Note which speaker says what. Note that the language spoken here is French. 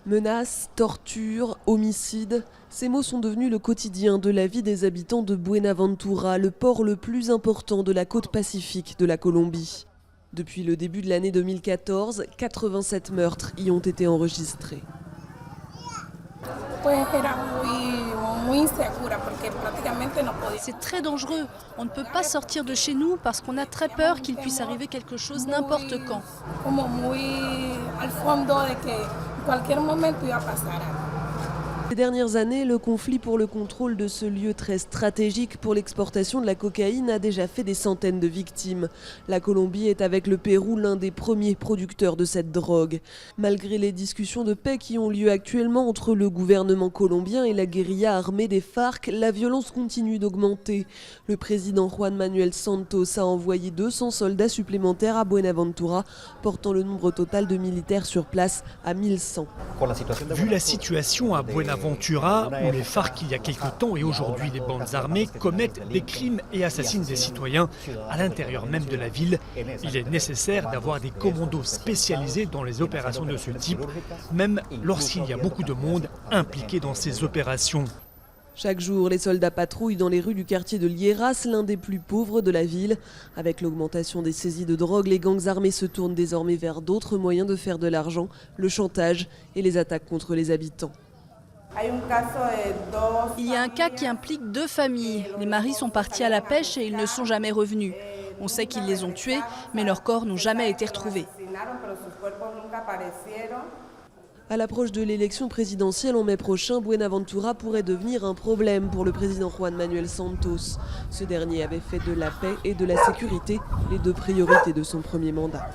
Speaker 1: Menaces, tortures, homicides, ces mots sont devenus le quotidien de la vie des habitants de Buenaventura, le port le plus important de la côte pacifique de la Colombie. Depuis le début de l'année 2014, 87 meurtres y ont été enregistrés.
Speaker 2: C'est très dangereux. On ne peut pas sortir de chez nous parce qu'on a très peur qu'il puisse arriver quelque chose n'importe quand.
Speaker 1: Ces dernières années, le conflit pour le contrôle de ce lieu très stratégique pour l'exportation de la cocaïne a déjà fait des centaines de victimes. La Colombie est avec le Pérou l'un des premiers producteurs de cette drogue. Malgré les discussions de paix qui ont lieu actuellement entre le gouvernement colombien et la guérilla armée des FARC, la violence continue d'augmenter. Le président Juan Manuel Santos a envoyé 200 soldats supplémentaires à Buenaventura, portant le nombre total de militaires sur place à 1100.
Speaker 3: Vu la situation à Buenaventura, où les FARC, il y a quelque temps et aujourd'hui les bandes armées, commettent des crimes et assassinent des citoyens à l'intérieur même de la ville, il est nécessaire d'avoir des commandos spécialisés dans les opérations de ce type, même lorsqu'il y a beaucoup de monde impliqué dans ces opérations.
Speaker 1: Chaque jour, les soldats patrouillent dans les rues du quartier de Lieras, l'un des plus pauvres de la ville. Avec l'augmentation des saisies de drogue, les gangs armés se tournent désormais vers d'autres moyens de faire de l'argent, le chantage et les attaques contre les habitants.
Speaker 2: Il y a un cas qui implique 2 familles. Les maris sont partis à la pêche et ils ne sont jamais revenus. On sait qu'ils les ont tués, mais leurs corps n'ont jamais été retrouvés.
Speaker 1: À l'approche de l'élection présidentielle en mai prochain, Buenaventura pourrait devenir un problème pour le président Juan Manuel Santos. Ce dernier avait fait de la paix et de la sécurité les 2 priorités de son premier mandat.